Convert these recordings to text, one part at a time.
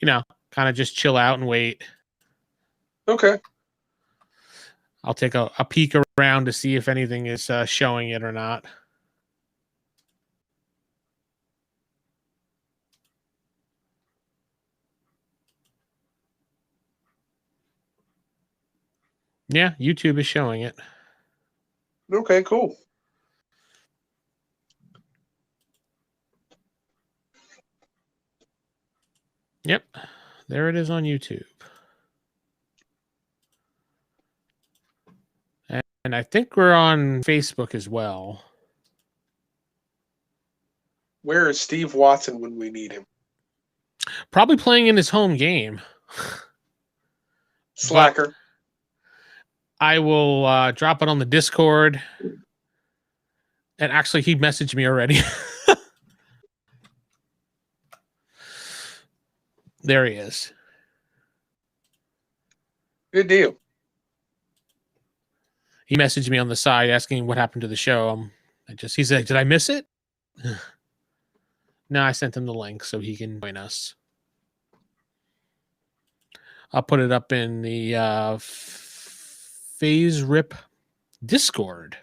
kind of just chill out and wait. Okay. I'll take a peek around to see if anything is showing it or not. Yeah, YouTube is showing it. Okay, cool. Yep, there it is on YouTube. And I think we're on Facebook as well. Where is Steve Watson when we need him? Probably playing in his home game. Slacker. But I will drop it on the Discord. And actually, he messaged me already. There he is. Good deal. He messaged me on the side asking what happened to the show. He said, did I miss it? No, I sent him the link so he can join us. I'll put it up in the FASERIP Discord.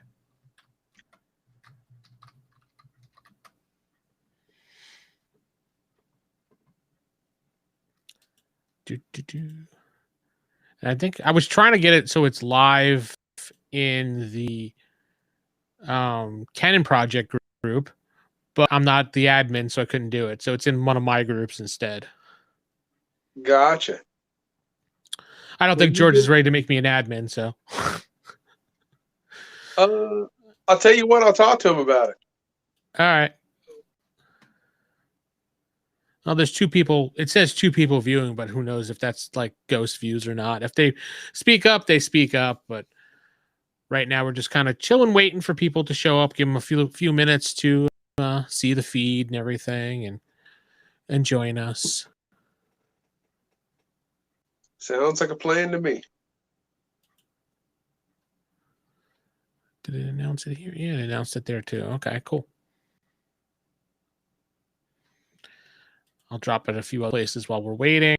And I think I was trying to get it so it's live in the Canon Project group, but I'm not the admin, so I couldn't do it. So it's in one of my groups instead. Gotcha. I don't think George is ready to make me an admin, so. I'll tell you what, I'll talk to him about it. All right. Well, there's 2 people. It says 2 people viewing, but who knows if that's like ghost views or not. If they speak up, they speak up. But right now, we're just kind of chilling, waiting for people to show up. Give them a few minutes to see the feed and everything, and join us. Sounds like a plan to me. Did it announce it here? Yeah, it announced it there too. Okay, cool. I'll drop it a few other places while we're waiting.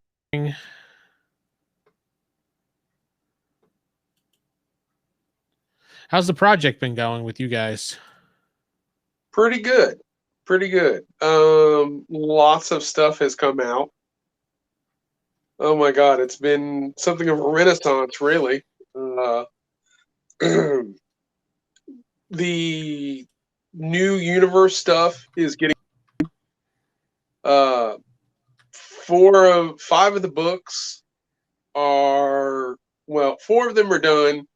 How's the project been going with you guys? Pretty good. Pretty good. Lots of stuff has come out. Oh my God, it's been something of a renaissance, really. The new universe stuff is getting 5 of the books are, well, 4 of them are done.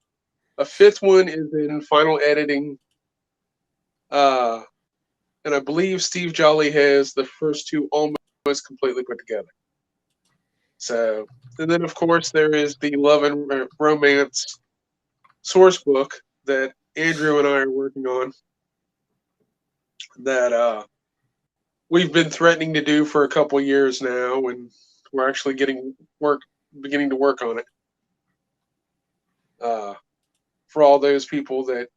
A 5th one is in final editing. And I believe Steve Jolly has the first 2 almost completely put together. So, and then of course there is the love and romance source book that Andrew and I are working on that we've been threatening to do for a couple years now, and we're actually beginning to work on it. For all those people that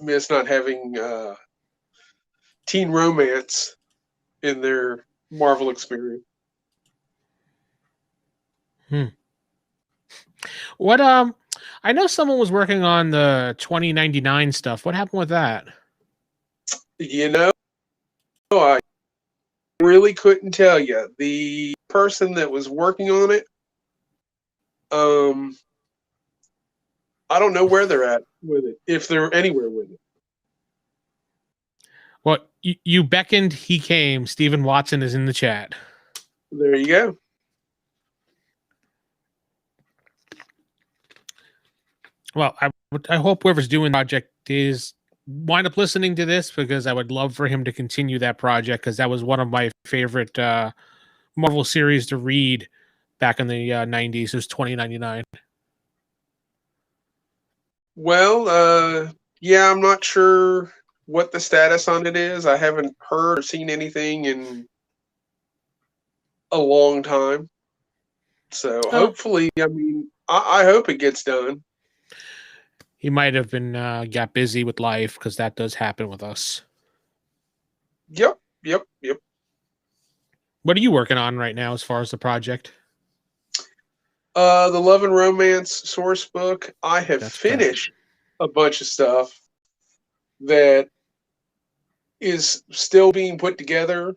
miss not having teen romance in their Marvel experience. What I know someone was working on the 2099 stuff. What happened with that? I really couldn't tell you. The person that was working on it, I don't know where they're at with it, if they're anywhere with it. Well, you beckoned, he came. Stephen Watson is in the chat. There you go. Well, I hope whoever's doing the project is wind up listening to this, because I would love for him to continue that project, because that was one of my favorite Marvel series to read back in the 90s. It was 2099. Well, yeah, I'm not sure what the status on it is. I haven't heard or seen anything in a long time. So hopefully, I mean, I hope it gets done. He might have been got busy with life, because that does happen with us. Yep. What are you working on right now as far as the project? The Love and Romance source book. I have That's finished a bunch of stuff that is still being put together.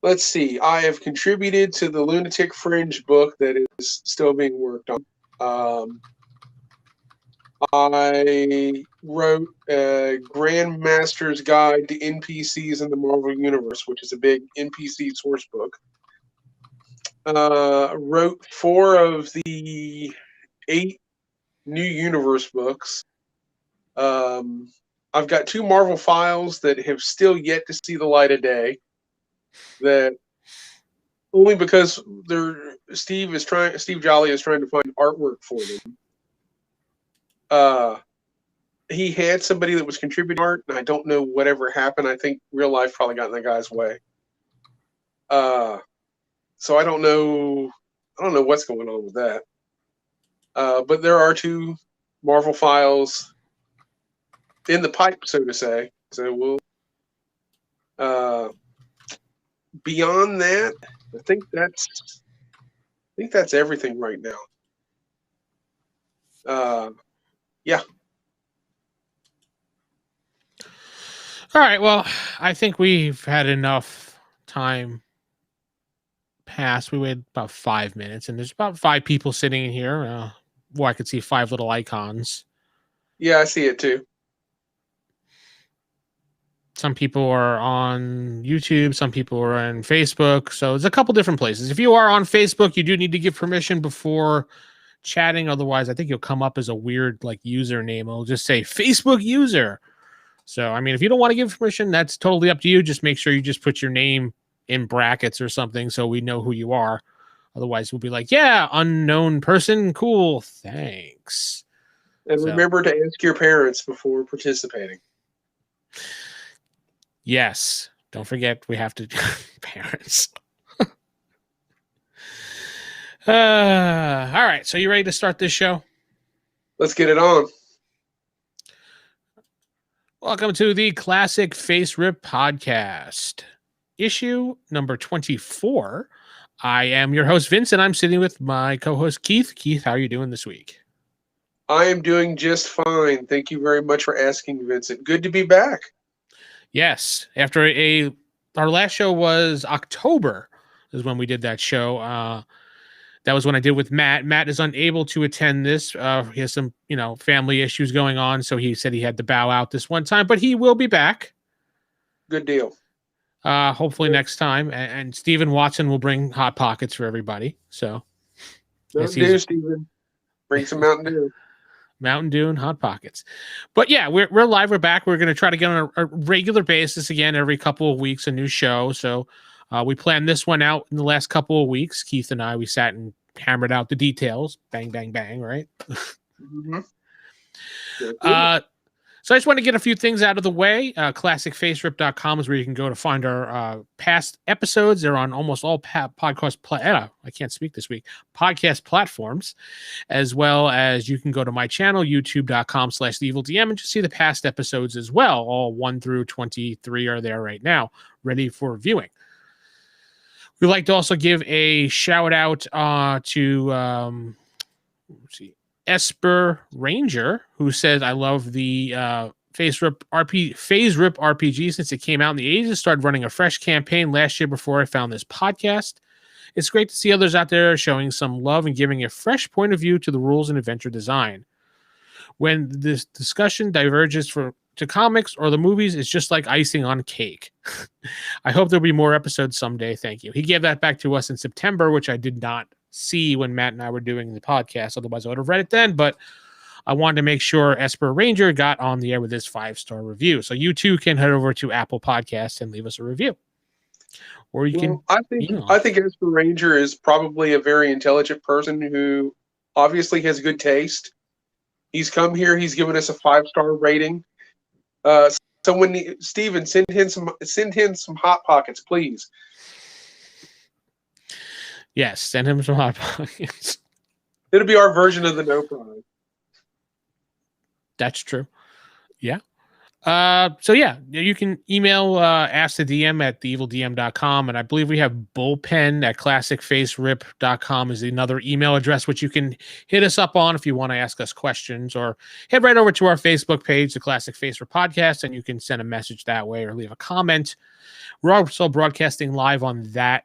Let's see. I have contributed to the Lunatic Fringe book that is still being worked on. I wrote a Grandmaster's Guide to NPCs in the Marvel Universe, which is a big NPC source book. Wrote 4 of the 8 new universe books. I've got 2 Marvel files that have still yet to see the light of day. That only because Steve Jolly is trying to find artwork for them. He had somebody that was contributing art, and I don't know whatever happened. I think real life probably got in that guy's way. So I don't know what's going on with that. But there are 2 Marvel files in the pipe, so to say. So we'll beyond that, I think that's everything right now. Yeah. All right. Well, I think we've had enough time pass. We waited about 5 minutes, and there's about 5 people sitting in here. I could see 5 little icons. Yeah, I see it too. Some people are on YouTube. Some people are on Facebook. So there's a couple different places. If you are on Facebook, you do need to give permission before chatting. Otherwise, I think you'll come up as a weird username. It'll just say Facebook user. So, I mean, if you don't want to give permission, that's totally up to you. Just make sure you just put your name in brackets or something so we know who you are. Otherwise, we'll be like, yeah, unknown person. Cool. Thanks. And remember to ask your parents before participating. Yes. Don't forget, we have to parents. All right. So you ready to start this show? Let's get it on. Welcome to the Classic FASERIP podcast, issue number 24. I am your host, Vince, and I'm sitting with my co-host, Keith. Keith, how are you doing this week? I am doing just fine. Thank you very much for asking, Vincent. Good to be back. Yes. After our last show was October is when we did that show. That was when I did with Matt. Matt is unable to attend this. He has some, family issues going on. So he said he had to bow out this one time, but he will be back. Good deal. Hopefully next time. And Stephen Watson will bring Hot Pockets for everybody. So Mountain Dew, Stephen. Bring some Mountain Dew. Mountain Dew and Hot Pockets. But yeah, we're live. We're back. We're going to try to get on a regular basis again, every couple of weeks, a new show. So we planned this one out in the last couple of weeks. Keith and I, we sat and hammered out the details. Bang, bang, bang, right? Mm-hmm. So I just want to get a few things out of the way. ClassicFacerip.com is where you can go to find our past episodes. They're on almost all podcast I can't speak this week. Podcast platforms, as well as you can go to my channel, youtube.com/theevildm, and just see the past episodes as well. All 1 through 23 are there right now, ready for viewing. We'd like to also give a shout out to Esper Ranger, who says, I love the FASERIP RPG since it came out in the 80s. Started running a fresh campaign last year before I found this podcast. It's great to see others out there showing some love and giving a fresh point of view to the rules and adventure design. When this discussion diverges to comics or the movies, it's just like icing on cake. I hope there'll be more episodes someday. Thank you. He gave that back to us in September, which I did not see when Matt and I were doing the podcast. Otherwise, I would have read it then. But I wanted to make sure Esper Ranger got on the air with his 5-star review. So you too can head over to Apple Podcasts and leave us a review. Or you can. I think Esper Ranger is probably a very intelligent person who obviously has good taste. He's come here. He's given us a 5-star rating. Steven, send him some Hot Pockets, please. Yes, send him some Hot Pockets. It'll be our version of the No Prize. That's true. Yeah. So yeah, you can email ask the DM at theevildm.com, and I believe we have bullpen at classicfaserip.com is another email address which you can hit us up on if you want to ask us questions, or head right over to our Facebook page, the Classic Faser Podcast, and you can send a message that way or leave a comment. We're also broadcasting live on that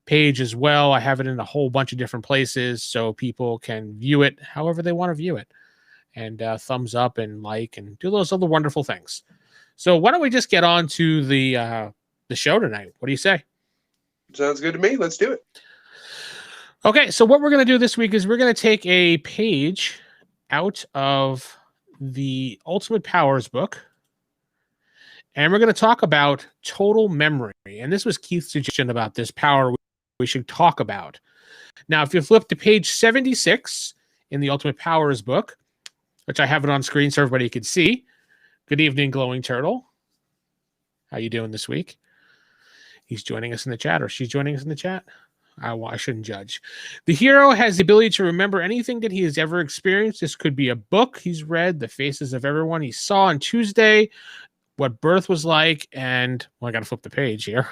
page as well. I have it in a whole bunch of different places so people can view it however they want to view it, and thumbs up and like and do those other wonderful things. So why don't we just get on to the show tonight? What do you say? Sounds good to me. Let's do it. Okay, so what we're going to do this week is we're going to take a page out of the Ultimate Powers book, and we're going to talk about total memory. And this was Keith's suggestion about this power we should talk about. Now, if you flip to page 76 in the Ultimate Powers book, which I have it on screen so everybody can see. Good evening, Glowing Turtle. How you doing this week? He's joining us in the chat, or she's joining us in the chat. I shouldn't judge. The hero has the ability to remember anything that he has ever experienced. This could be a book he's read, the faces of everyone he saw on Tuesday, what birth was like, and... Well, I got to flip the page here.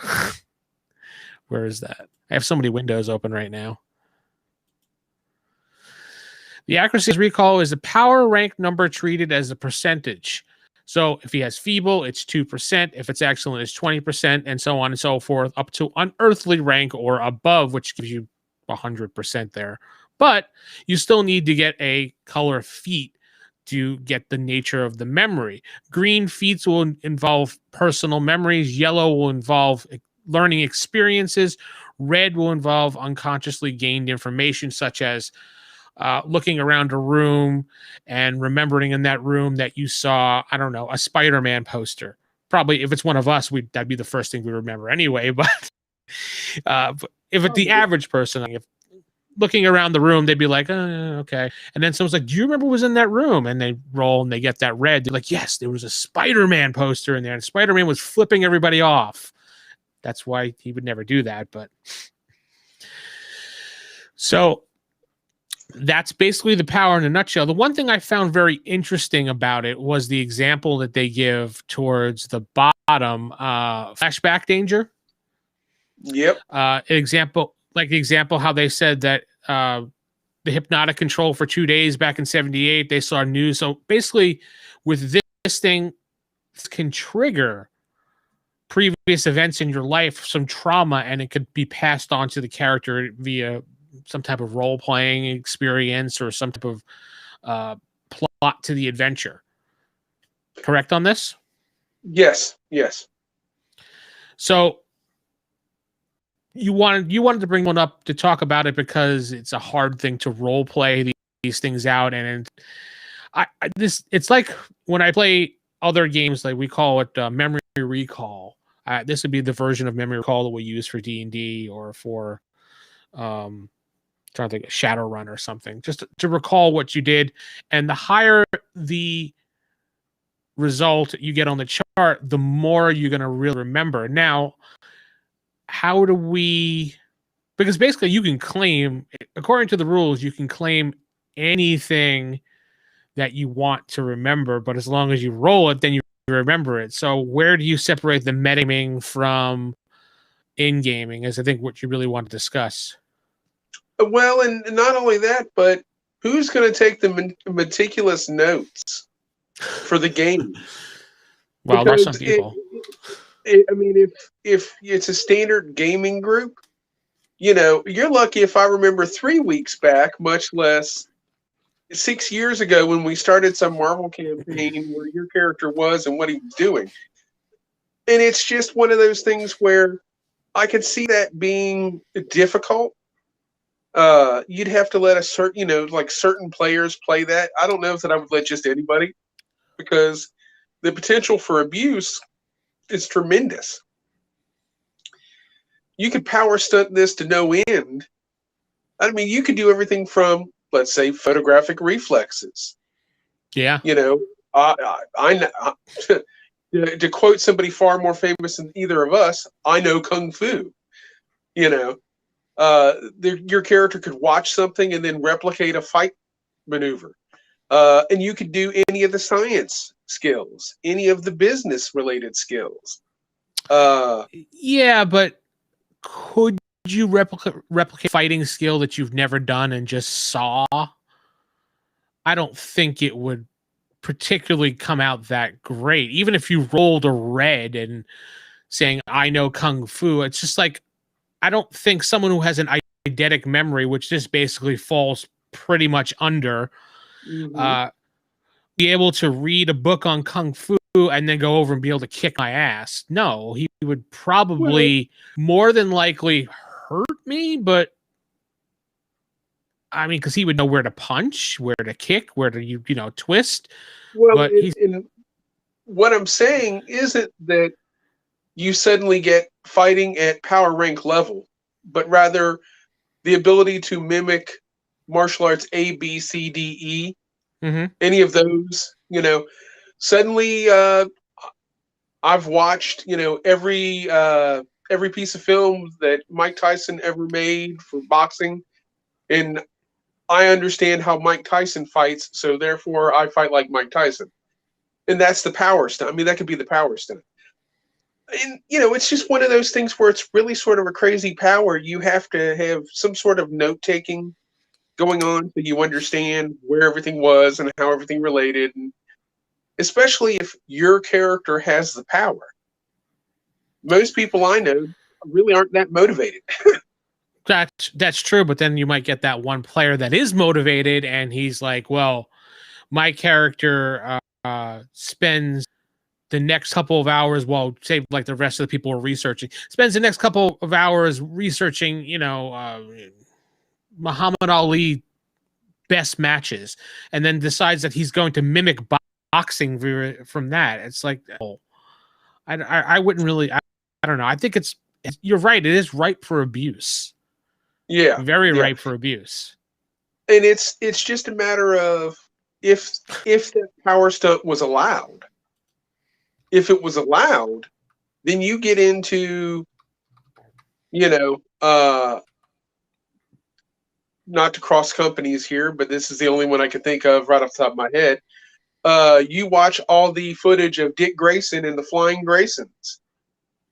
Where is that? I have so many windows open right now. The accuracy recall is a power rank number treated as a percentage. So if he has feeble, it's 2%. If it's excellent, it's 20%, and so on and so forth, up to unearthly rank or above, which gives you 100% there. But you still need to get a color feat to get the nature of the memory. Green feats will involve personal memories. Yellow will involve learning experiences. Red will involve unconsciously gained information, such as looking around a room and remembering in that room that you saw, I don't know, a Spider-Man poster. Probably if it's one of us, that'd be the first thing we remember anyway. But if it's the average person, if looking around the room, they'd be like, okay. And then someone's like, do you remember what was in that room? And they roll and they get that red. They're like, yes, there was a Spider-Man poster in there, and Spider-Man was flipping everybody off. That's why he would never do that. But so that's basically the power in a nutshell. The one thing I found very interesting about it was the example that they give towards the bottom, flashback danger. Yep. Example how they said that the hypnotic control for 2 days back in 78, they saw news. So basically with this thing, this can trigger previous events in your life, some trauma, and it could be passed on to the character via some type of role-playing experience or some type of plot to the adventure. Correct on this? Yes. So you wanted to bring one up to talk about it because it's a hard thing to role-play these things out, and it's like when I play other games, like we call it memory recall. This would be the version of memory recall that we use for D&D or for trying to think of Shadowrun or something, just to recall what you did. And the higher the result you get on the chart, the more you're going to really remember. Now, how do we... Because basically you can claim, according to the rules, you can claim anything that you want to remember, but as long as you roll it, then you remember it. So where do you separate the metagaming from in-gaming is I think what you really want to discuss. Well, and not only that, but who's going to take the meticulous notes for the game? Well, there are some people. I mean, if it's a standard gaming group, you're lucky if I remember 3 weeks back, much less 6 years ago when we started some Marvel campaign where your character was and what he was doing. And it's just one of those things where I could see that being difficult. You'd have to let a certain, like certain players play that. I don't know if that I would let just anybody, because the potential for abuse is tremendous. You could power stunt this to no end. I mean, you could do everything from, let's say, photographic reflexes. Yeah. I to quote somebody far more famous than either of us, I know Kung Fu. Your character could watch something and then replicate a fight maneuver. And you could do any of the science skills, any of the business related skills. Yeah, but could you replicate fighting skill that you've never done and just saw? I don't think it would particularly come out that great. Even if you rolled a red and saying I know kung fu, it's just like I don't think someone who has an eidetic memory, which this basically falls pretty much under, be able to read a book on kung fu and then go over and be able to kick my ass. No, he would probably more than likely hurt me, but I mean, because he would know where to punch, where to kick, where to twist. Well, But what I'm saying isn't that you suddenly get fighting at power rank level, but rather the ability to mimic martial arts A, B, C, D, E, any of those. Suddenly I've watched every piece of film that Mike Tyson ever made for boxing, and I understand how Mike Tyson fights, so therefore I fight like Mike Tyson. And that's the power stunt. I mean, that could be the power stunt. And, it's just one of those things where it's really sort of a crazy power. You have to have some sort of note-taking going on so you understand where everything was and how everything related, and especially if your character has the power. Most people I know really aren't that motivated. That's true, but then you might get that one player that is motivated, and he's like, well, my character spends the next couple of hours, while say like the rest of the people are researching, spends the next couple of hours researching, Muhammad Ali best matches, and then decides that he's going to mimic boxing from that. It's like, I wouldn't really, I don't know. I think you're right. It is ripe for abuse. Yeah, very ripe for abuse. And it's just a matter of if that power stunt was allowed. If it was allowed, then you get into, not to cross companies here, but this is the only one I can think of right off the top of my head. You watch all the footage of Dick Grayson and the Flying Graysons,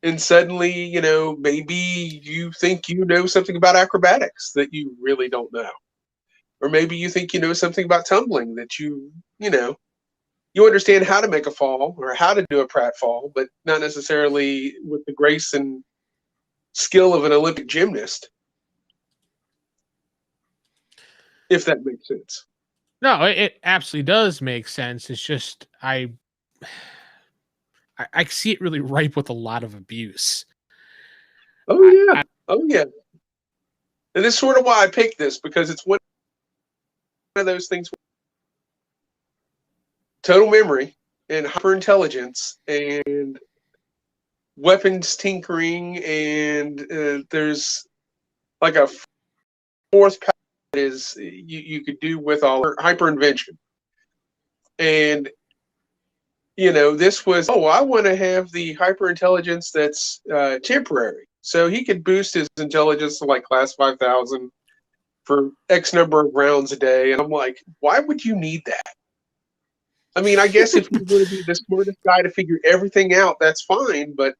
and suddenly, maybe you think you know something about acrobatics that you really don't know. Or maybe you think you know something about tumbling that you understand how to make a fall or how to do a pratfall, but not necessarily with the grace and skill of an Olympic gymnast. If that makes sense. No, it absolutely does make sense. It's just I see it really ripe with a lot of abuse. Oh yeah. And this is sort of why I picked this, because it's one of those things. Total memory and hyperintelligence and weapons tinkering, and there's like a fourth power that is you could do with all hyper invention. And this was, I want to have the hyper intelligence that's temporary, so he could boost his intelligence to like class 5,000 for X number of rounds a day. And I'm like, why would you need that? I mean, I guess if you're going to be the smartest guy to figure everything out, that's fine. But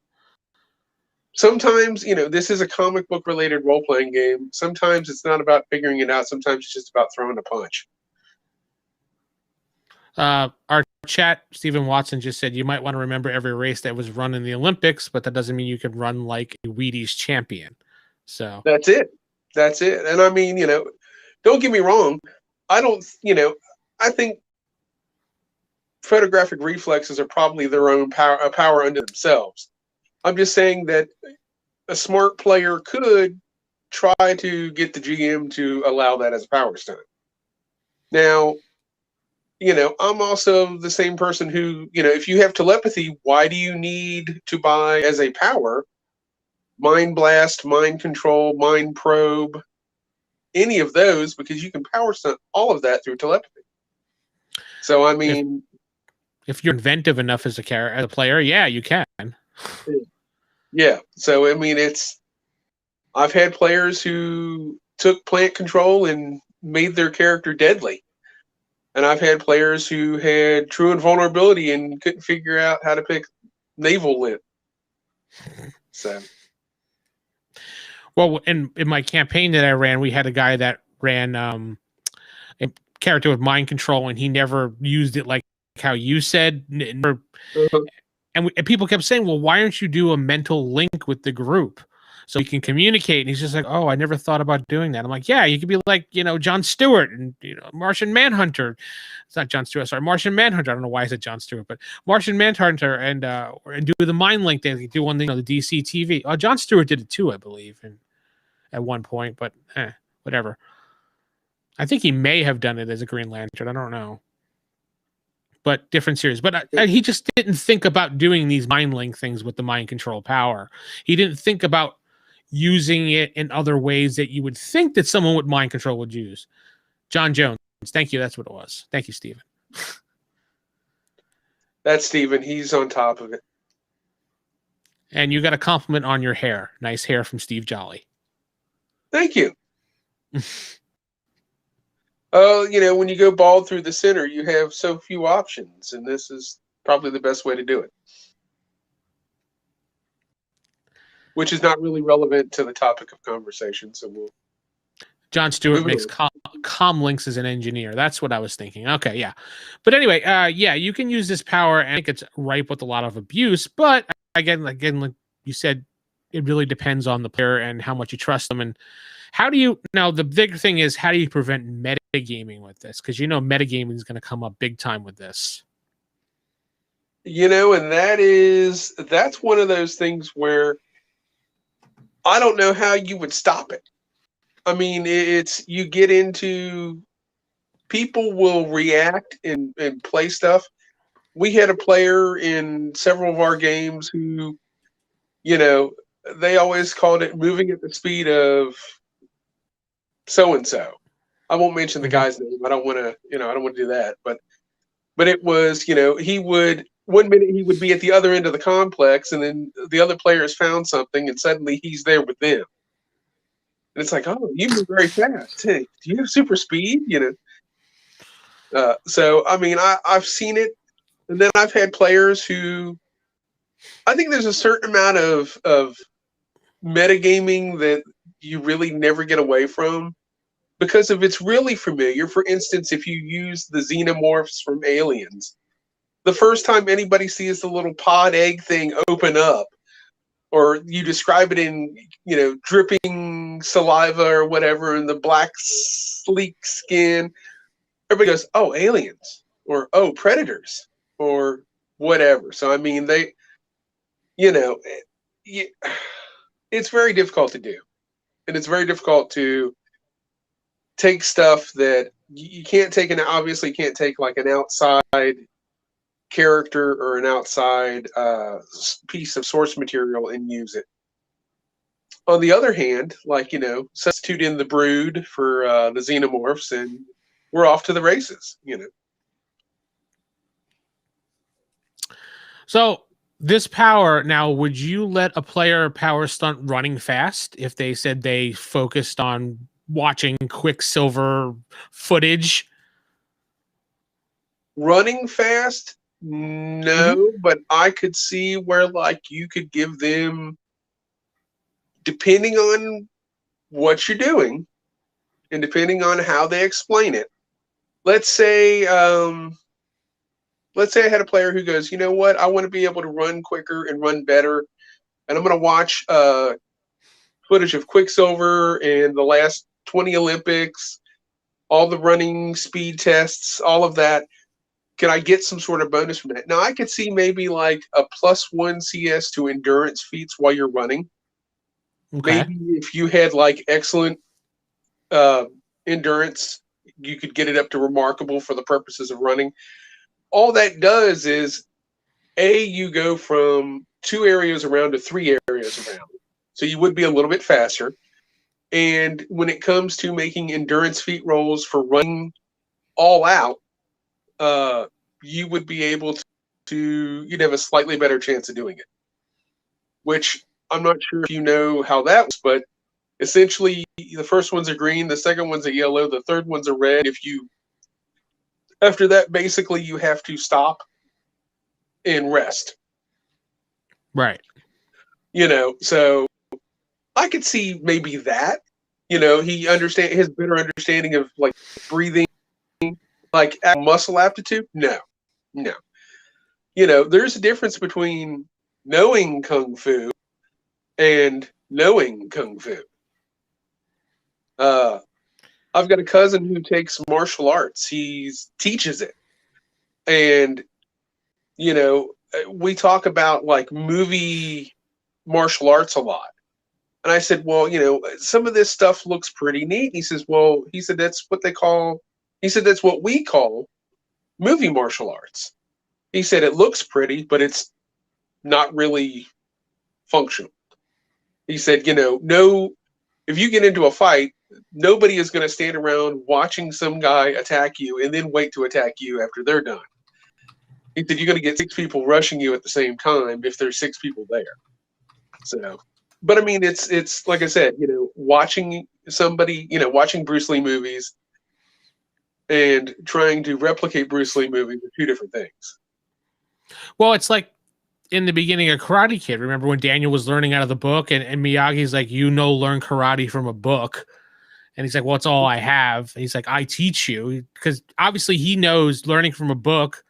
sometimes, this is a comic book related role playing game. Sometimes it's not about figuring it out. Sometimes it's just about throwing a punch. Our chat, Stephen Watson, just said you might want to remember every race that was run in the Olympics, but that doesn't mean you could run like a Wheaties champion. So that's it. And I mean, don't get me wrong. I think photographic reflexes are probably their own power unto themselves. I'm just saying that a smart player could try to get the GM to allow that as a power stunt. Now, I'm also the same person who, if you have telepathy, why do you need to buy as a power mind blast, mind control, mind probe, any of those? Because you can power stunt all of that through telepathy. So, I mean, if you're inventive enough as a player, yeah, you can. Yeah. So, I mean, I've had players who took plant control and made their character deadly. And I've had players who had true invulnerability and couldn't figure out how to pick naval lit. So, Well, in my campaign that I ran, we had a guy that ran a character with mind control, and he never used it like how you said. And people kept saying, "Well, why don't you do a mental link with the group so you can communicate?" And he's just like, "Oh, I never thought about doing that." I'm like, "Yeah, you could be like, John Stewart and Martian Manhunter. It's not John Stewart, sorry, Martian Manhunter. I don't know why I said John Stewart, but Martian Manhunter and do the mind link. They do on the DC TV. Oh, John Stewart did it too, I believe, and at one point, but whatever. I think he may have done it as a Green Lantern. I don't know." But different series. But he just didn't think about doing these mind link things with the mind control power. He didn't think about using it in other ways that you would think that someone with mind control would use. John Jones. Thank you. That's what it was. Thank you, Stephen. That's Stephen. He's on top of it. And you got a compliment on your hair. Nice hair from Steve Jolly. Thank you. Oh, when you go bald through the center, you have so few options, and this is probably the best way to do it. Which is not really relevant to the topic of conversation, so we'll... John Stewart makes comm links as an engineer. That's what I was thinking. Okay, yeah. But anyway, you can use this power, and I think it's ripe with a lot of abuse, but again, like you said, it really depends on the player and how much you trust them. And how do you... Now, the big thing is, how do you prevent metagaming with this? Because metagaming is going to come up big time with this. And that's one of those things where I don't know how you would stop it. I mean, you get into... People will react and play stuff. We had a player in several of our games who, they always called it moving at the speed of so-and-so. I won't mention the guy's name. I don't want to do that. But it was, he would... One minute he would be at the other end of the complex, and then the other players found something, and suddenly he's there with them. And it's like, oh, you move very fast. Hey, do you have super speed? So, I mean, I've seen it. And then I've had players who... I think there's a certain amount of metagaming that you really never get away from. Because if it's really familiar, for instance, if you use the xenomorphs from Aliens, the first time anybody sees the little pod egg thing open up, or you describe it in, dripping saliva or whatever, and the black sleek skin, everybody goes, oh, aliens, or oh, predators, or whatever. So, I mean, it's very difficult to do. And it's very difficult to take stuff that you can't take, and obviously can't take like an outside character or an outside piece of source material and use it. On the other hand, like, substitute in the brood for the xenomorphs, and we're off to the races, So this power, now, would you let a player power stunt running fast if they said they focused on watching Quicksilver footage? Running fast? No, but I could see where, like, you could give them, depending on what you're doing and depending on how they explain it. Let's say I had a player who goes, you know what, I want to be able to run quicker and run better, and I'm going to watch footage of Quicksilver and the last 20 Olympics, all the running speed tests, all of that. Can I get some sort of bonus from that? Now, I could see maybe like a +1 CS to endurance feats while you're running. Okay. Maybe if you had like excellent endurance, you could get it up to remarkable for the purposes of running. All that does is, you go from 2 areas around to 3 areas around. So you would be a little bit faster. And when it comes to making endurance feat rolls for running all out, you would be able you'd have a slightly better chance of doing it. Which I'm not sure if you know how that works, but essentially the first ones are green, the second one's a yellow, the third one's a red. If you After that, basically, you have to stop and rest. Right. So I could see maybe that. His better understanding of like breathing, like muscle aptitude. No. There's a difference between knowing kung fu and knowing kung fu. I've got a cousin who takes martial arts. He teaches it, and we talk about like movie martial arts a lot. And I said, well, some of this stuff looks pretty neat. He says, well, that's what that's what we call movie martial arts. He said, it looks pretty, but it's not really functional. He said, no, if you get into a fight, nobody is going to stand around watching some guy attack you and then wait to attack you after they're done. He said, you're going to get 6 people rushing you at the same time if there's 6 people there. So, but I mean, it's like I said, watching somebody, watching Bruce Lee movies and trying to replicate Bruce Lee movies are 2 different things. Well, it's like in the beginning of Karate Kid. Remember when Daniel was learning out of the book and Miyagi's like, learn karate from a book. And he's like, well, it's all I have. And he's like, I teach you. Because obviously he knows learning from a book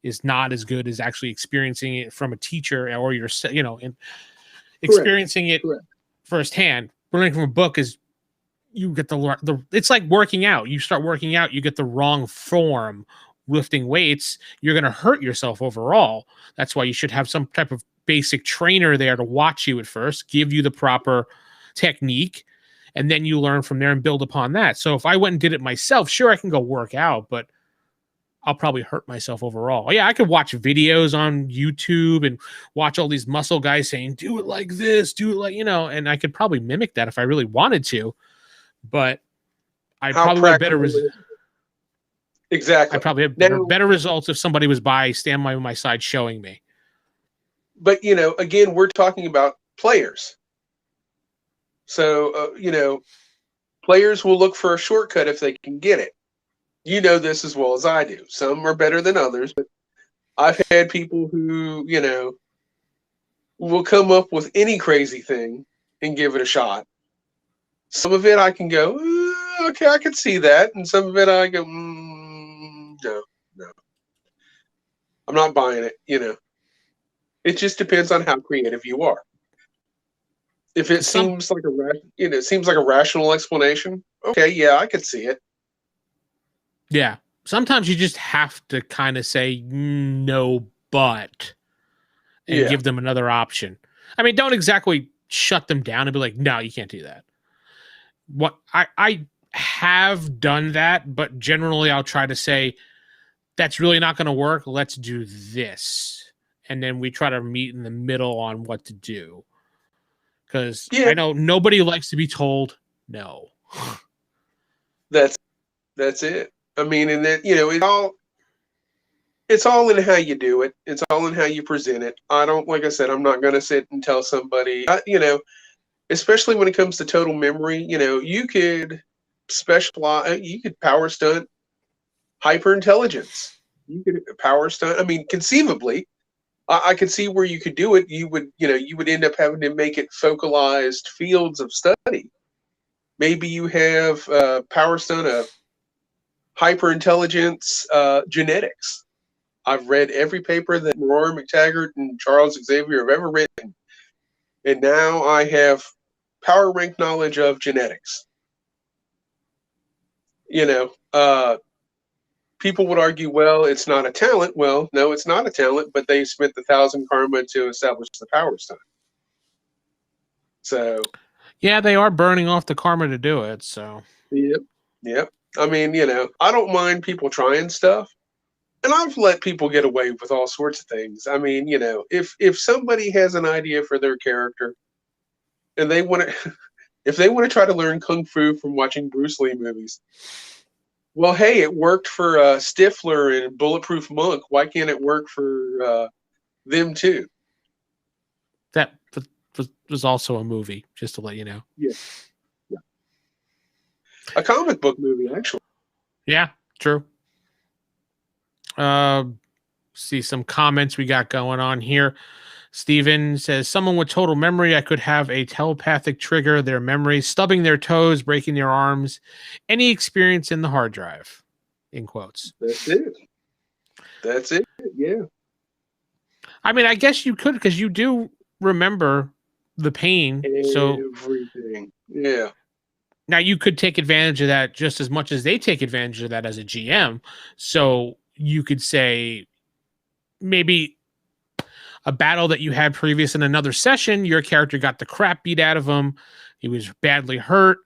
is not as good as actually experiencing it from a teacher or and experiencing it firsthand. Learning from a book is you get it's like working out. You start working out, you get the wrong form. Lifting weights, you're going to hurt yourself overall. That's why you should have some type of basic trainer there to watch you at first, give you the proper technique, and then you learn from there and build upon that. So if I went and did it myself, sure, I can go work out, but I'll probably hurt myself overall. Yeah, I could watch videos on YouTube and watch all these muscle guys saying, do it like this, do it like, and I could probably mimic that if I really wanted to, but I'd probably have better results. Exactly. I probably have better results if somebody was stand by my side showing me. But, again, we're talking about players. So, players will look for a shortcut if they can get it. You know this as well as I do. Some are better than others, but I've had people who, will come up with any crazy thing and give it a shot. Some of it I can go, okay, I can see that. And some of it I go, no. I'm not buying it, It just depends on how creative you are. If it seems like a rational explanation, okay, yeah, I could see it. Yeah. Sometimes you just have to kind of say no, but and give them another option. I mean, don't exactly shut them down and be like, no, you can't do that. What I have done that, but generally I'll try to say, that's really not going to work. Let's do this. And then we try to meet in the middle on what to do. Because I know nobody likes to be told no. That's it. I mean, and then, it's all in how you do it. It's all in how you present it. Like I said, I'm not going to sit and tell somebody, especially when it comes to total memory, you could specialize, you could power stunt hyper intelligence. You could power stunt. I mean, conceivably, I could see where you could do it. You would end up having to make it focalized fields of study. Maybe you have power stunt of hyper intelligence genetics. I've read every paper that Rory McTaggart and Charles Xavier have ever written, and now I have power rank knowledge of genetics. People would argue, well, it's not a talent. Well, no, it's not a talent, but they spent 1,000 karma to establish the power stunt. So, yeah, they are burning off the karma to do it. So, yep. I mean, I don't mind people trying stuff, and I've let people get away with all sorts of things. I mean, if somebody has an idea for their character, and they want to, if they want to try to learn kung fu from watching Bruce Lee movies. Well, hey, it worked for Stifler and Bulletproof Monk. Why can't it work for them too? That was also a movie, just to let you know. Yeah. A comic book movie, actually. Yeah, true. See some comments we got going on here. Steven says, someone with total memory, I could have a telepathic trigger their memory, stubbing their toes, breaking their arms, any experience in the hard drive, in quotes. That's it. That's it. Yeah. I mean, I guess you could, because you do remember the pain. So Everything. Yeah. now you could take advantage of that just as much as they take advantage of that as a GM. So you could say maybe a battle that you had previous in another session, your character got the crap beat out of him. He was badly hurt.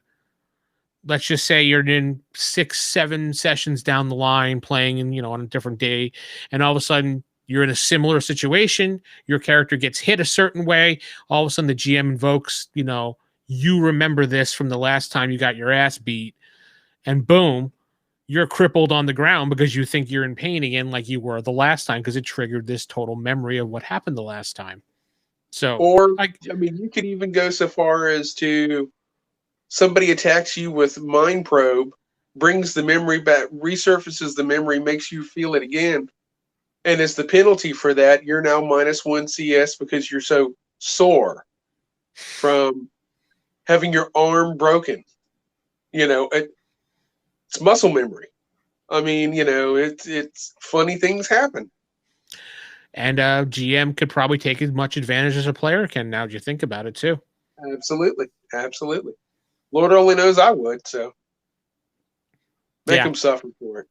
Let's just say you're in 6-7 sessions down the line playing on a different day. And all of a sudden you're in a similar situation. Your character gets hit a certain way. All of a sudden the GM invokes, you remember this from the last time you got your ass beat, and boom, you're crippled on the ground because you think you're in pain again like you were the last time because it triggered this total memory of what happened the last time. So, or you could even go so far as to somebody attacks you with mind probe, brings the memory back, resurfaces the memory, makes you feel it again. And as the penalty for that, you're now -1 CS because you're so sore from having your arm broken. It's muscle memory. I mean, it's funny things happen. And GM could probably take as much advantage as a player can now that you think about it too. Absolutely. Absolutely. Lord only knows I would, so make him suffer for it.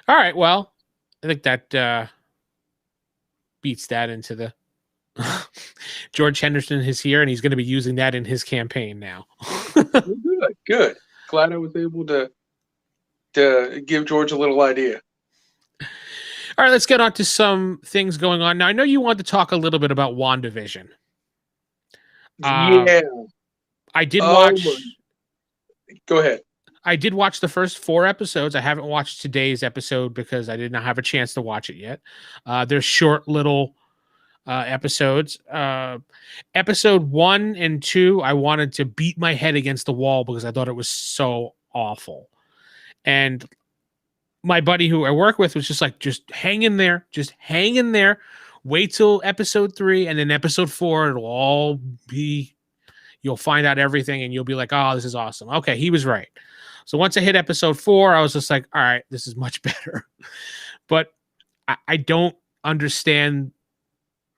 All right, well, I think that beats that into the George Henderson is here, and he's going to be using that in his campaign now. Good. Glad I was able to give George a little idea. All right, let's get on to some things going on. Now, I know you wanted to talk a little bit about WandaVision. Yeah. I did watch... Go ahead. I did watch the first 4 episodes. I haven't watched today's episode because I did not have a chance to watch it yet. They're short little episodes. Episode 1 and 2, I wanted to beat my head against the wall because I thought it was so awful. And my buddy who I work with was just like, just hang in there. Just hang in there. Wait till episode 3, and then episode 4, it'll all be... You'll find out everything, and you'll be like, oh, this is awesome. Okay, he was right. So once I hit episode 4, I was just like, all right, this is much better. But I don't understand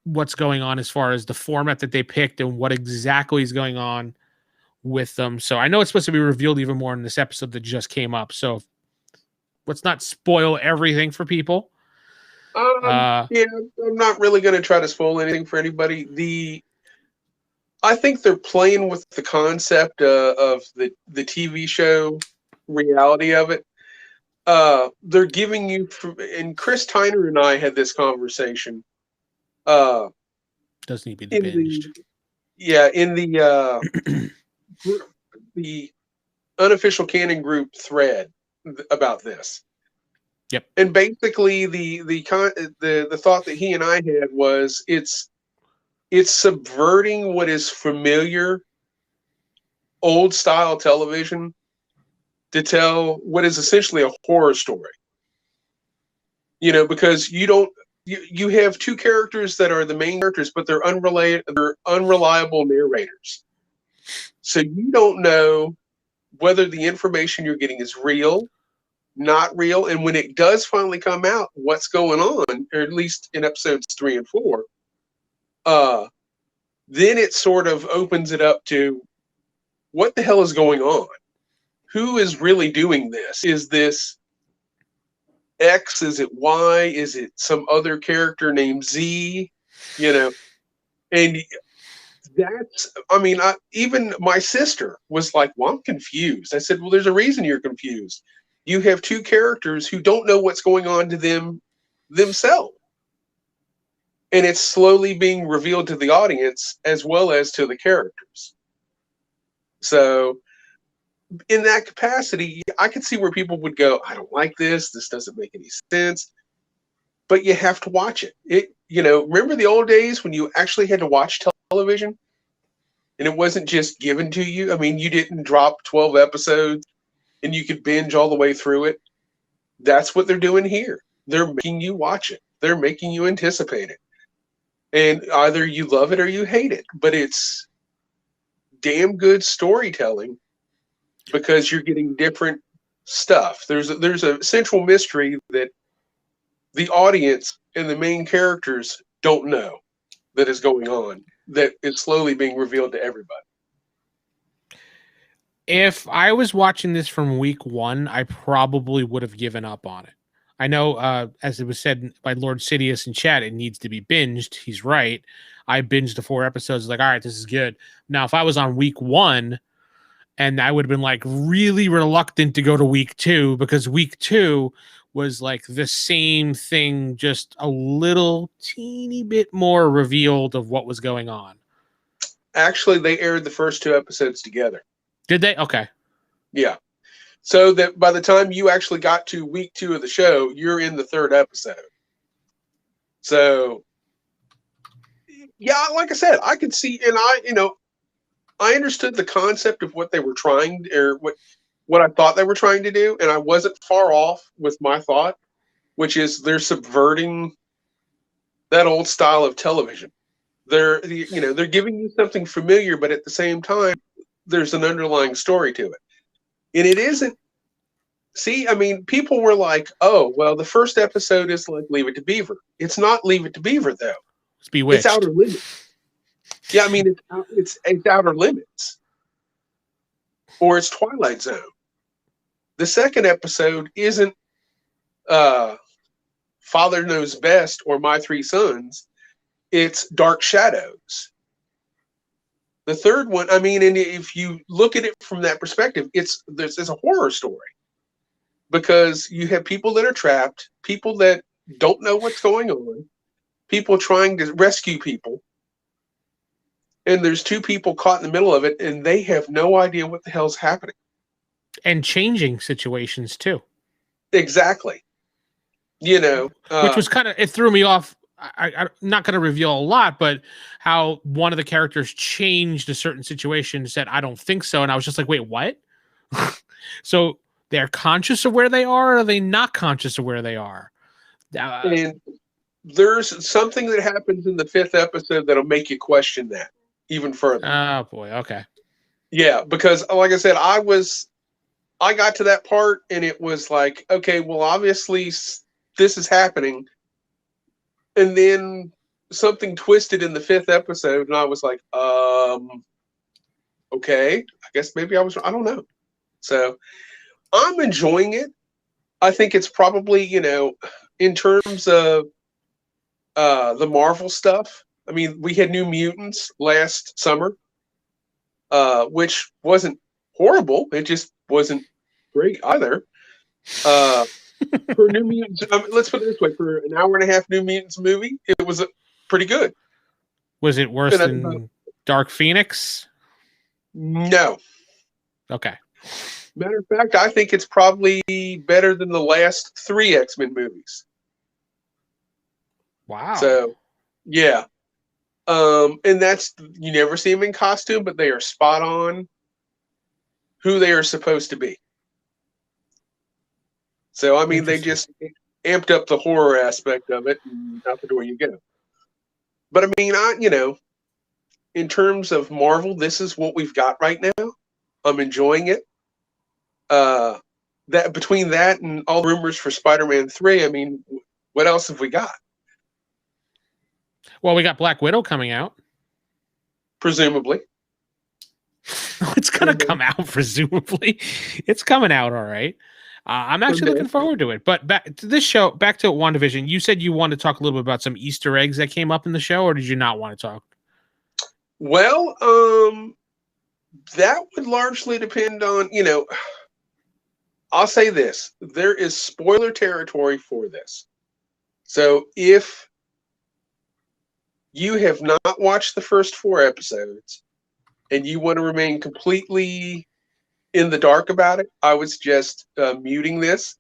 what's going on as far as the format that they picked and what exactly is going on with them. So I know it's supposed to be revealed even more in this episode that just came up. So let's not spoil everything for people. Yeah, I'm not really going to try to spoil anything for anybody. I think they're playing with the concept of the TV show reality of it. They're giving you, and Chris Tyner and I had this conversation. Doesn't need to be binged. In the unofficial canon group thread about this. Yep. And basically, the thought that he and I had was it's subverting what is familiar old style television to tell what is essentially a horror story. Because you have 2 characters that are the main characters, but they're unreliable narrators. So you don't know whether the information you're getting is real, not real, and when it does finally come out, what's going on, or at least in episodes 3 and 4. Then it sort of opens it up to what the hell is going on? Who is really doing this? Is this X? Is it Y? Is it some other character named Z? And that's, even my sister was like, well, I'm confused. I said, well, there's a reason you're confused. You have 2 characters who don't know what's going on to themselves. And it's slowly being revealed to the audience as well as to the characters. So in that capacity, I could see where people would go, I don't like this. This doesn't make any sense. But you have to watch it. Remember the old days when you actually had to watch television? And it wasn't just given to you? You didn't drop 12 episodes and you could binge all the way through it. That's what they're doing here. They're making you watch it. They're making you anticipate it. And either you love it or you hate it. But it's damn good storytelling because you're getting different stuff. There's a central mystery that the audience and the main characters don't know that is going on, that is slowly being revealed to everybody. If I was watching this from week one, I probably would have given up on it. I know, as it was said by Lord Sidious in chat, it needs to be binged. He's right. I binged the 4 episodes, like, all right, this is good. Now, if I was on week one, and I would have been like really reluctant to go to week 2, because week 2 was like the same thing, just a little teeny bit more revealed of what was going on. Actually, they aired the first 2 episodes together. Did they? Okay. Yeah. So that by the time you actually got to week 2 of the show, you're in the 3rd episode. So, yeah, like I said, I could see, and I understood the concept of what they were trying, or what I thought they were trying to do, and I wasn't far off with my thought, which is they're subverting that old style of television. They're giving you something familiar, but at the same time, there's an underlying story to it. And it isn't. See, I mean, people were like, "Oh, well, the first episode is like Leave It to Beaver." It's not Leave It to Beaver, though. It's Bewitched. It's Outer Limits. Yeah, I mean, it's Outer Limits, or it's Twilight Zone. The second episode isn't Father Knows Best or My Three Sons. It's Dark Shadows. The third one, I mean, and if you look at it from that perspective, it's a horror story, because you have people that are trapped, people that don't know what's going on, people trying to rescue people, and there's 2 people caught in the middle of it, and they have no idea what the hell's happening. And changing situations too. Exactly. Which was kind of, it threw me off. I'm not going to reveal a lot, but how one of the characters changed a certain situation, said, "I don't think so." And I was just like, wait, what? So they're conscious of where they are, or are they not conscious of where they are? And there's something that happens in the 5th episode that'll make you question that even further. Oh boy. Okay. Yeah, because like I said, I got to that part and it was like, okay, well, obviously this is happening. And then something twisted in the 5th episode, and I was like, okay, I guess maybe I don't know. So I'm enjoying it. I think it's probably, in terms of the Marvel stuff, I mean, we had New Mutants last summer, which wasn't horrible. It just wasn't great either. For New Mutants, let's put it this way: for an hour and a half New Mutants movie, it was pretty good. Was it worse than Dark Phoenix? No. Okay. Matter of fact, I think it's probably better than the last 3 X-Men movies. Wow. So, yeah. And that's, you never see them in costume, but they are spot on who they are supposed to be. So, I mean, they just amped up the horror aspect of it, and out the door you go. But, I mean, in terms of Marvel, this is what we've got right now. I'm enjoying it. That between that and all the rumors for Spider-Man 3, I mean, what else have we got? Well, we got Black Widow coming out. Presumably. It's going to come out, presumably. It's coming out, all right. I'm actually looking forward to it. But back to this show, back to WandaVision, you said you wanted to talk a little bit about some Easter eggs that came up in the show, or did you not want to talk? Well, that would largely depend on, I'll say this. There is spoiler territory for this. So if you have not watched the first 4 episodes and you want to remain completely in the dark about it, I would suggest muting this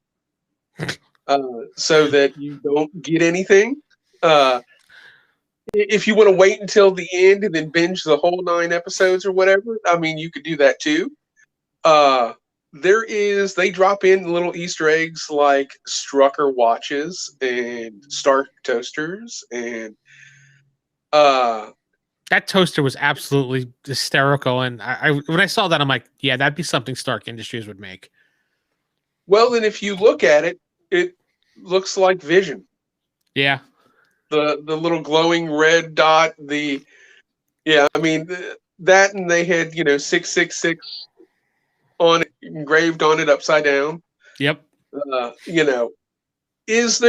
so that you don't get anything. If you want to wait until the end and then binge the whole 9 episodes or whatever, I mean, you could do that too. they drop in little Easter eggs like Strucker watches and Stark toasters and That toaster was absolutely hysterical, and I when I saw that, I'm like, yeah, that'd be something Stark Industries would make. well, then if you look at it, it looks like Vision. Yeah. The little glowing red dot, I mean that, and they had 666 on it, engraved on it upside down. Yep. Is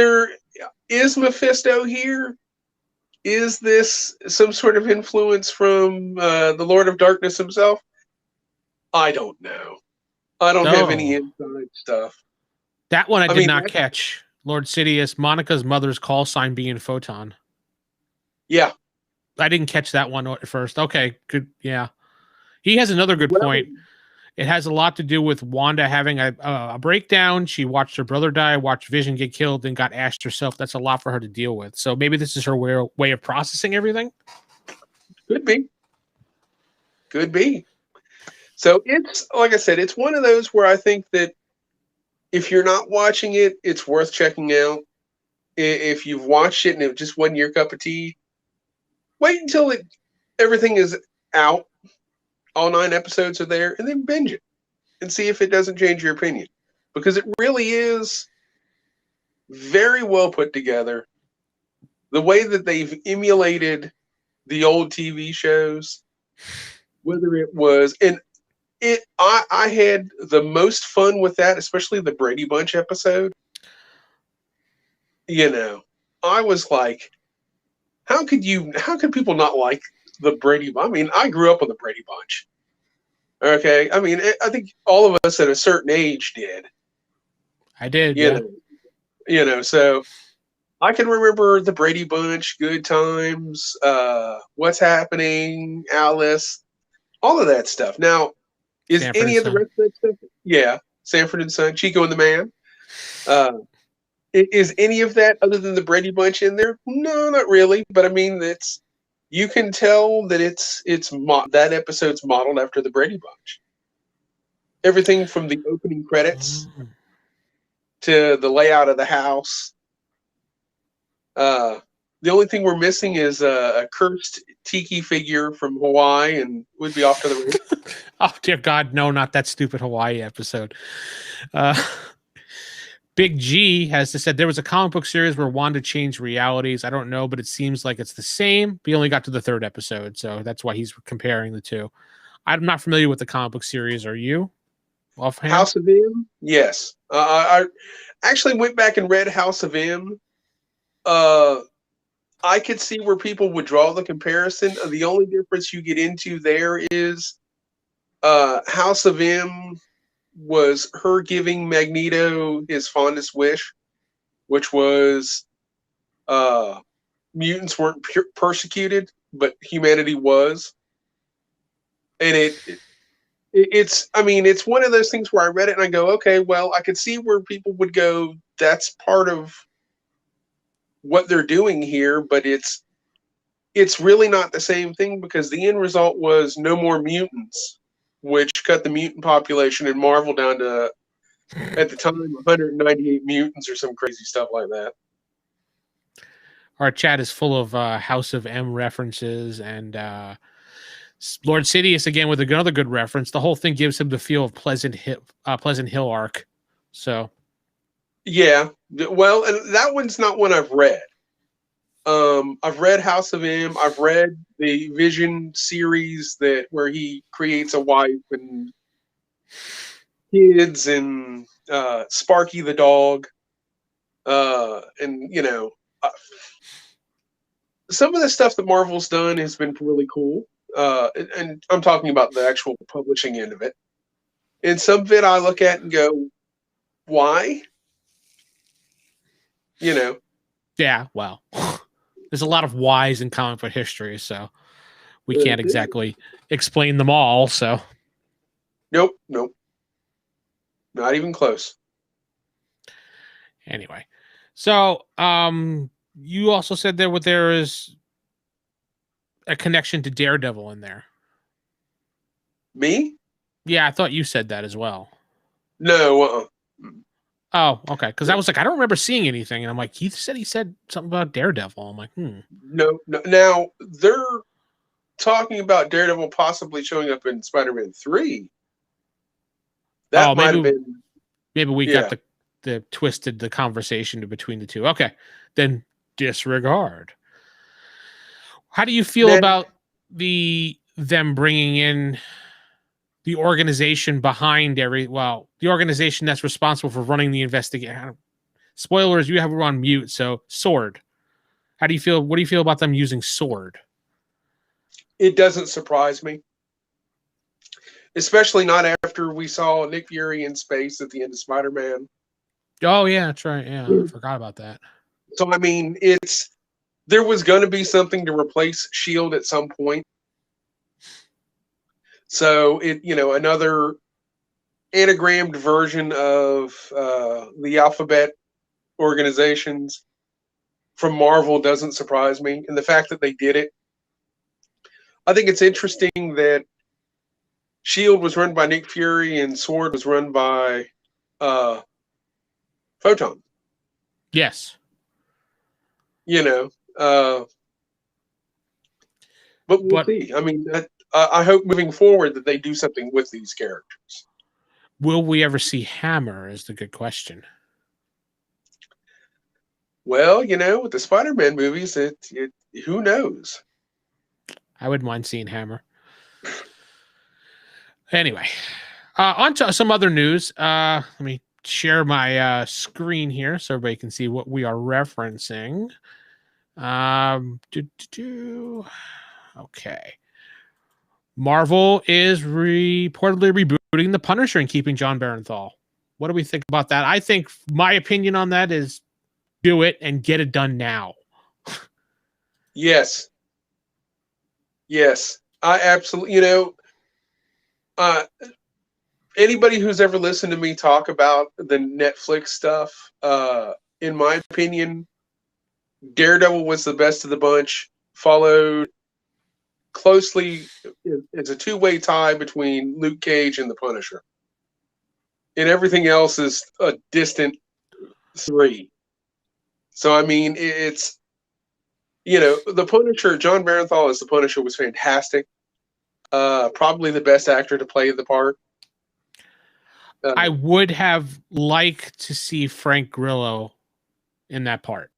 Mephisto here? Is this some sort of influence from the Lord of Darkness himself? I don't know. I don't have any inside stuff. That one I did not catch. Lord Sidious, Monica's mother's call sign being Photon. Yeah. I didn't catch that one at first. Okay, good. Yeah. He has another good point. It has a lot to do with Wanda having a breakdown. She watched her brother die, watched Vision get killed, then got ashed herself. That's a lot for her to deal with. So maybe this is her way of processing everything. Could be. Could be. So it's, like I said, it's one of those where I think that if you're not watching it, it's worth checking out. If you've watched it and it just wasn't your cup of tea, wait until everything is out. All 9 episodes are there, and then binge it and see if it doesn't change your opinion. Because it really is very well put together. The way that they've emulated the old TV shows, whether it was, I had the most fun with that, especially the Brady Bunch episode. I was like, how could people not like the Brady Bunch? I mean, I grew up on the Brady Bunch. Okay, I mean, I think all of us at a certain age did. I did, So I can remember the Brady Bunch, Good Times, What's Happening, Alice, all of that stuff. Now, is Sanford any of the rest of that stuff? Yeah, Sanford and Son, Chico and the Man. Is any of that other than the Brady Bunch in there? No, not really. But I mean, you can tell that that episode's modeled after the Brady Bunch. Everything from the opening credits to the layout of the house. The only thing we're missing is a cursed tiki figure from Hawaii, and we'd be off to the races. Oh dear God, no, not that stupid Hawaii episode. Big G has said there was a comic book series where Wanda changed realities. I don't know, but it seems like it's the same. We only got to the 3rd episode, so that's why he's comparing the two. I'm not familiar with the comic book series. Are you? Offhand? House of M? Yes. I actually went back and read House of M. I could see where people would draw the comparison. The only difference you get into there is House of M was her giving Magneto his fondest wish, which was mutants weren't persecuted, but humanity was. And it's one of those things where I read it and I go, okay, well, I could see where people would go, that's part of what they're doing here, but it's really not the same thing, because the end result was no more mutants, which cut the mutant population in Marvel down to, at the time, 198 mutants or some crazy stuff like that. Our chat is full of House of M references, and Lord Sidious again with another good reference. The whole thing gives him the feel of Pleasant Hill arc. So, yeah, well, and that one's not one I've read. I've read House of M. I've read the Vision series where he creates a wife and kids and Sparky the dog, and some of the stuff that Marvel's done has been really cool. And I'm talking about the actual publishing end of it. And some of it I look at and go, why? Yeah, well, there's a lot of whys in comic book history, so we can't exactly explain them all. So, nope, not even close. Anyway, so you also said there is a connection to Daredevil in there. Me? Yeah, I thought you said that as well. No, Oh, okay. Because I was like, I don't remember seeing anything, and I'm like, he said something about Daredevil. I'm like, no. Now they're talking about Daredevil possibly showing up in Spider-Man 3. That Oh, might have been, maybe we got yeah. the twisted the conversation between the two. Okay, then disregard. How do you feel Now, about them bringing in the organization behind the organization that's responsible for running the investigation? Spoilers, you have her on mute. So, Sword. How do you feel? What do you feel about them using Sword? it doesn't surprise me, especially not after we saw Nick Fury in space at the end of Spider-Man. Oh yeah, that's right. Yeah, I forgot about that. So I mean, there was going to be something to replace Shield at some point. So another anagrammed version of the alphabet organizations from Marvel doesn't surprise me, and the fact that they did it, I think it's interesting that Shield was run by Nick Fury and Sword was run by Photon. Yes. But we'll see. I mean, I hope moving forward that they do something with these characters. Will we ever see Hammer is the good question. Well, with the Spider-Man movies, who knows? I wouldn't mind seeing Hammer. Anyway, on to some other news. Let me share my screen here so everybody can see what we are referencing. Okay. Marvel is reportedly rebooting The Punisher and keeping John Barenthal. What do we think about that? I think my opinion on that is do it and get it done now. Yes. I absolutely, anybody who's ever listened to me talk about the Netflix stuff, in my opinion, Daredevil was the best of the bunch, followed closely as a two-way tie between Luke Cage and the Punisher. And everything else is a distant three. So, I mean, it's, the Punisher, John Barenthal as the Punisher was fantastic. Probably the best actor to play the part. I would have liked to see Frank Grillo in that part.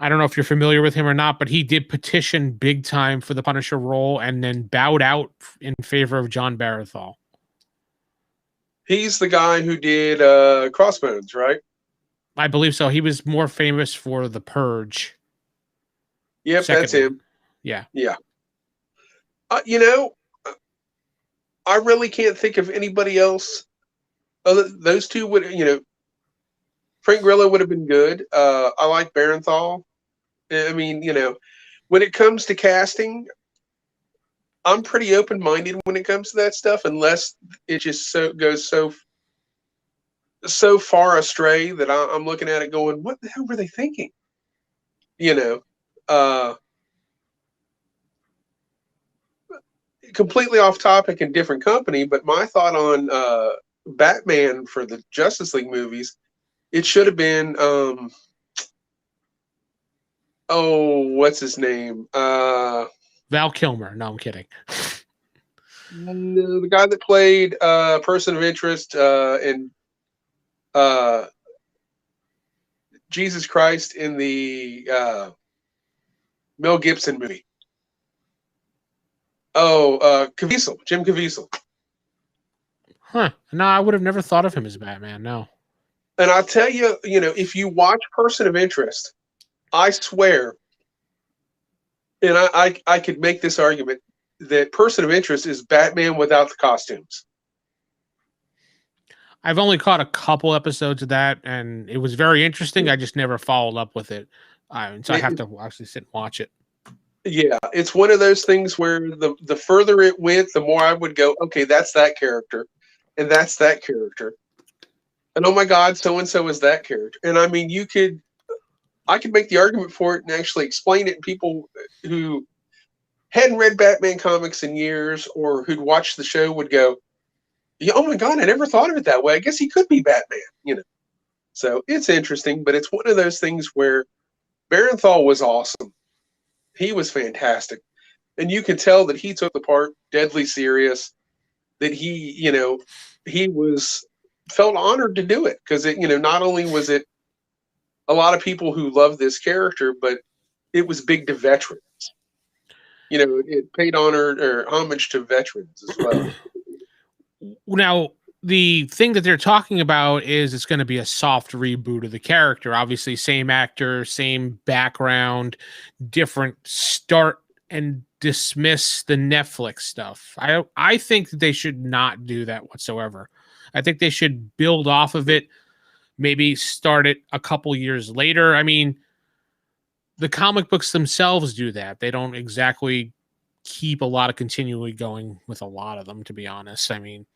I don't know if you're familiar with him or not, but he did petition big time for the Punisher role and then bowed out in favor of John Barenthal. He's the guy who did Crossbones, right? I believe so. He was more famous for The Purge. Yep, that's him. Yeah. I really can't think of anybody else. Those two would, Frank Grillo would have been good. I like Barenthal. I mean, when it comes to casting, I'm pretty open-minded when it comes to that stuff, unless it just goes so far astray that I'm looking at it going, what the hell were they thinking? Completely off topic and different company, but my thought on Batman for the Justice League movies, it should have been what's his name? Val Kilmer. No, I'm kidding. The guy that played Person of Interest in Jesus Christ in the Mel Gibson movie. Caviezel, Jim Caviezel. Huh. No, I would have never thought of him as Batman, no. And I'll tell you, if you watch Person of Interest, I swear, and I could make this argument, that Person of Interest is Batman without the costumes. I've only caught a couple episodes of that, and it was very interesting. I just never followed up with it. So I have to actually sit and watch it. Yeah, it's one of those things where the further it went, the more I would go, okay, that's that character, and that's that character. And oh my God, so-and-so is that character. And I mean, I could make the argument for it and actually explain it, and people who hadn't read Batman comics in years or who'd watched the show would go, yeah, oh my God, I never thought of it that way. I guess he could be Batman, you know. So it's interesting, but it's one of those things where Barenthal was awesome. He was fantastic. And you can tell that he took the part deadly serious, that he, you know, he was felt honored to do it because it, you know, not only was it a lot of people who loved this character, but it was big to veterans. You know, it paid honor or homage to veterans as well. Now, the thing that they're talking about is it's going to be a soft reboot of the character. Obviously, same actor, same background, different start, and dismiss the Netflix stuff. I think that they should not do that whatsoever. I think they should build off of it, maybe start it a couple years later. I mean, the comic books themselves do that. They don't exactly keep a lot of continuity going with a lot of them, to be honest. I mean,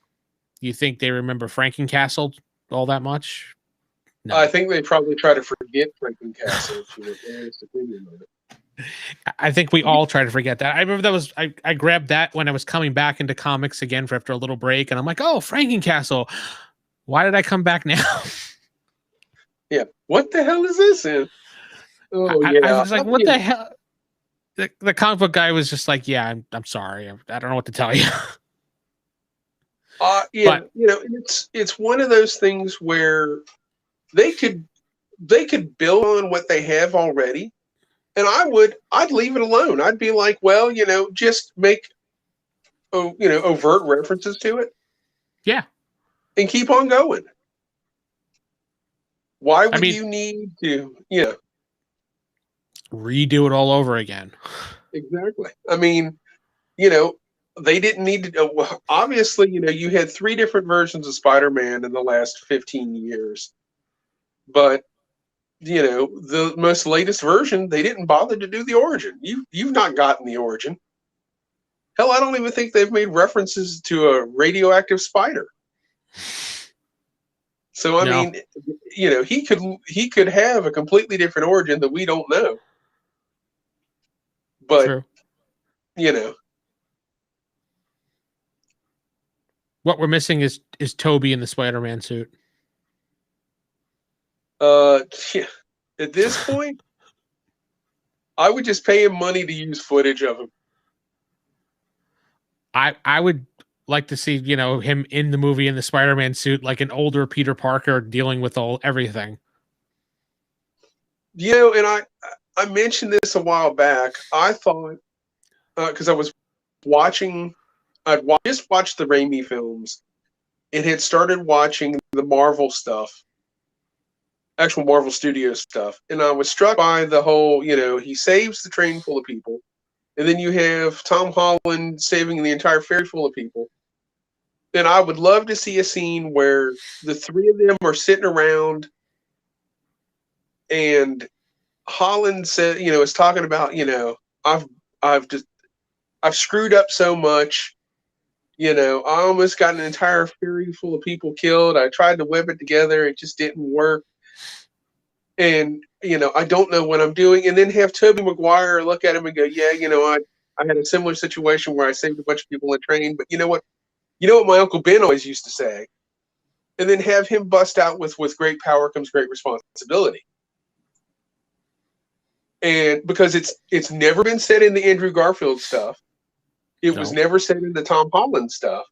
you think they remember Frankencastle all that much? No. I think they probably try to forget Frankencastle, if you want my honest opinion on it. I think we all try to forget that. I remember that was I grabbed that when I was coming back into comics again for after a little break, and I'm like, oh, Frankencastle. Why did I come back now? Yeah. What the hell is this? Oh yeah. I was like, what the hell? The comic book guy was just like, yeah, I'm sorry. I don't know what to tell you. Yeah, but, you know, it's one of those things where they could build on what they have already, and I'd leave it alone. I'd be like, well, you know, just make overt references to it. Yeah. And keep on going. Why would you need to, you know, redo it all over again? Exactly. I mean, you know, they didn't need to. Obviously, you know, you had 3 different versions of Spider-Man in the last 15 years, but you know, the most latest version, they didn't bother to do the origin. You've not gotten the origin. Hell, I don't even think they've made references to a radioactive spider. So I mean, you know, he could have a completely different origin that we don't know. But True. You know, what we're missing is Toby in the Spider-Man suit. Yeah. At this point, I would just pay him money to use footage of him. I would like to see, you know, him in the movie in the Spider-Man suit, like an older Peter Parker dealing with everything. You know, and I mentioned this a while back. I thought because I was watching, just watched the Raimi films, and had started watching the Marvel stuff, actual Marvel Studios stuff, and I was struck by the whole, you know, he saves the train full of people, and then you have Tom Holland saving the entire ferry full of people. And I would love to see a scene where the 3 of them are sitting around, and Holland said, you know, is talking about, you know, I've screwed up so much. You know, I almost got an entire ferry full of people killed. I tried to whip it together. It just didn't work. And, you know, I don't know what I'm doing. And then have Tobey Maguire look at him and go, yeah, you know, I had a similar situation where I saved a bunch of people in a train. But you know what? You know what my Uncle Ben always used to say? And then have him bust out with great power comes great responsibility. And because it's never been said in the Andrew Garfield stuff. It was never said in the Tom Holland stuff.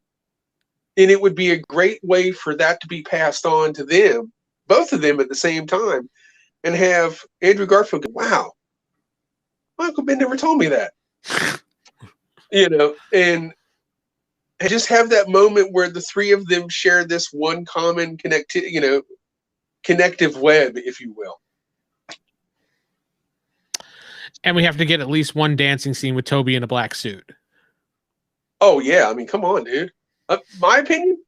And it would be a great way for that to be passed on to them, both of them at the same time, and have Andrew Garfield go, wow, my Uncle Ben never told me that. You know, and just have that moment where the 3 of them share this one common connective web, if you will. And we have to get at least one dancing scene with Toby in a black suit. Oh, yeah. I mean, come on, dude. My opinion,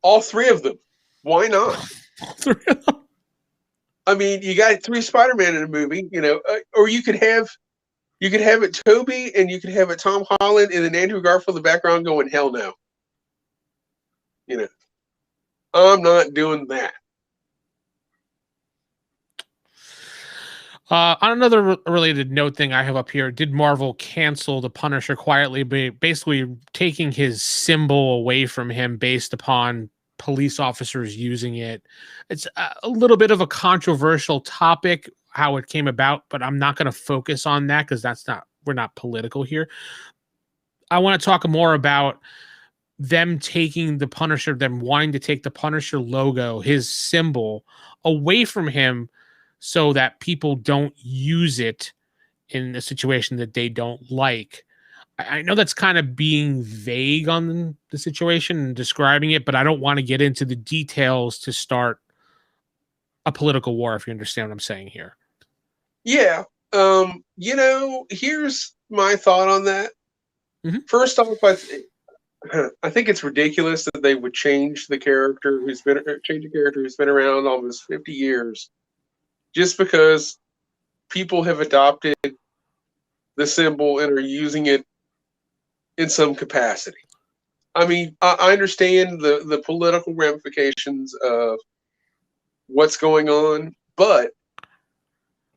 all 3 of them. Why not? All 3 of them? I mean, you got 3 Spider-Man in a movie, you know, or you could have it Toby and you could have it Tom Holland and then Andrew Garfield in the background going, hell no. You know, I'm not doing that. On another related note thing I have up here, did Marvel cancel the Punisher quietly, basically taking his symbol away from him based upon police officers using it? It's a little bit of a controversial topic, how it came about, but I'm not going to focus on that because we're not political here. I want to talk more about them taking the Punisher, them wanting to take the Punisher logo, his symbol, away from him so that people don't use it in a situation that they don't like. I know that's kind of being vague on the situation and describing it, but I don't want to get into the details to start a political war, if you understand what I'm saying here. Yeah. Here's my thought on that. Mhm. First off, I think it's ridiculous that they would change a character who's been around almost 50 years just because people have adopted the symbol and are using it in some capacity. I mean, I understand the political ramifications of what's going on, but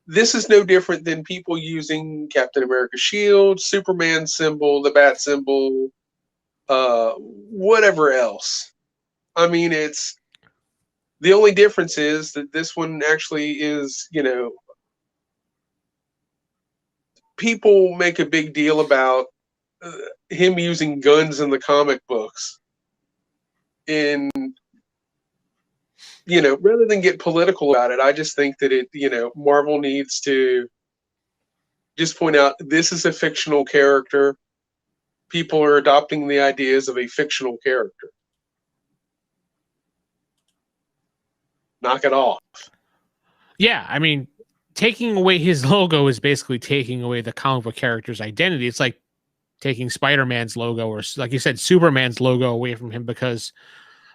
this is no different than people using Captain America's shield, Superman symbol, the bat symbol, whatever else. I mean, it's the only difference is that this one actually is, people make a big deal about him using guns in the comic books. And, rather than get political about it, I just think that Marvel needs to just point out this is a fictional character. People are adopting the ideas of a fictional character. Knock it off. Yeah, I mean, taking away his logo is basically taking away the comic book character's identity. It's like taking Spider-Man's logo or, like you said, Superman's logo away from him because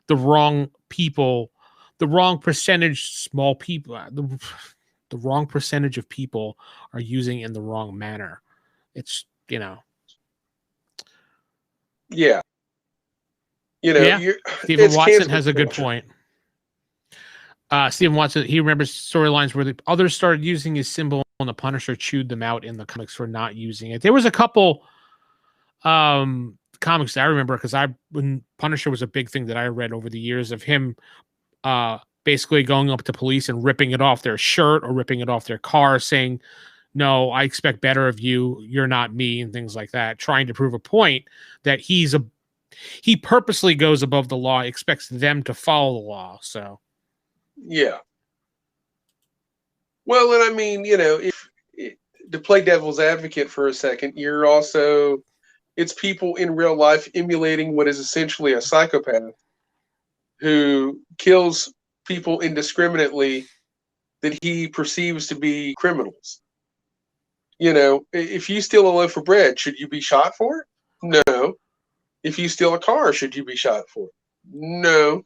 the wrong people, the wrong percentage, small people, the wrong percentage of people are using it in the wrong manner. It's, Yeah. Stephen Watson has a good point. Stephen Watson, he remembers storylines where the others started using his symbol and the Punisher chewed them out in the comics for not using it. There was a couple comics that I remember because when Punisher was a big thing that I read over the years of him basically going up to police and ripping it off their shirt or ripping it off their car saying, no, I expect better of you. You're not me, and things like that, trying to prove a point that he purposely goes above the law, expects them to follow the law. So yeah. Well, and I mean, if to play devil's advocate for a second, it's people in real life emulating what is essentially a psychopath who kills people indiscriminately that he perceives to be criminals. If you steal a loaf of bread, should you be shot for it? No. If you steal a car, should you be shot for it? No.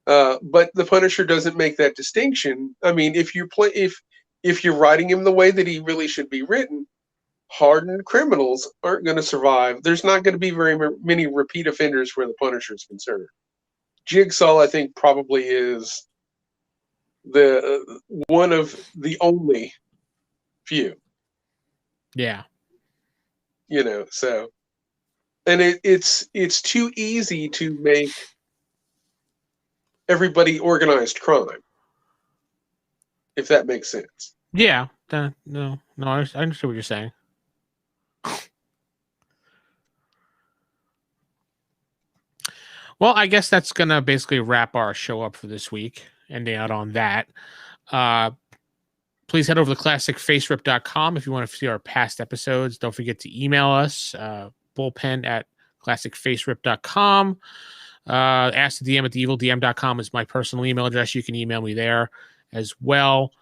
But the Punisher doesn't make that distinction. I mean, if you're writing him the way that he really should be written, hardened criminals aren't going to survive. There's not going to be very many repeat offenders where the Punisher is concerned. Jigsaw, I think, probably is the one of the only few. Yeah. So, and it's too easy to make everybody organized crime, if that makes sense. Yeah. No, I understand what you're saying. Well, I guess that's going to basically wrap our show up for this week, ending out on that. Please head over to classicfaserip.com if you want to see our past episodes. Don't forget to email us, bullpen@classicfaserip.com. askthedm@theevildm.com is my personal email address. You can email me there as well.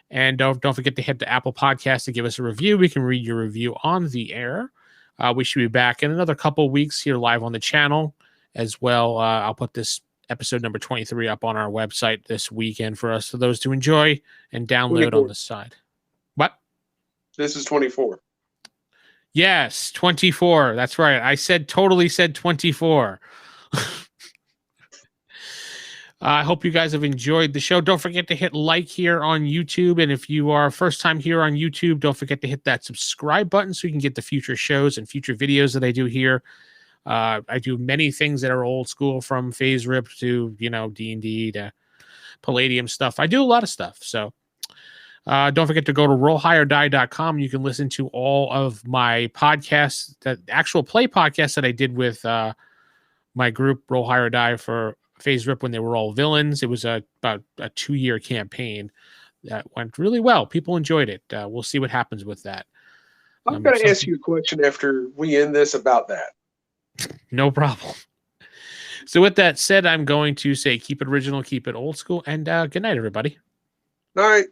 And don't forget to head to Apple Podcasts to give us a review. We can read your review on the air. We should be back in another couple of weeks here live on the channel as well. I'll put this episode number 23 up on our website this weekend for us, for those to enjoy and download 24. on the side. What? This is 24. Yes, 24. That's right. I totally said 24. I hope you guys have enjoyed the show. Don't forget to hit like here on YouTube. And if you are first time here on YouTube, don't forget to hit that subscribe button so you can get the future shows and future videos that I do here. I do many things that are old school, from FASERIP to, D&D to Palladium stuff. I do a lot of stuff. So don't forget to go to rollhighordie.com. You can listen to all of my podcasts, the actual play podcasts that I did with my group, Roll High or Die, for FASERIP when they were all villains. It was about a 2-year campaign that went really well. People enjoyed it. We'll see what happens with that. I'm going to ask you a question after we end this about that. No problem. So with that said, I'm going to say keep it original, keep it old school, and good night, everybody. All right.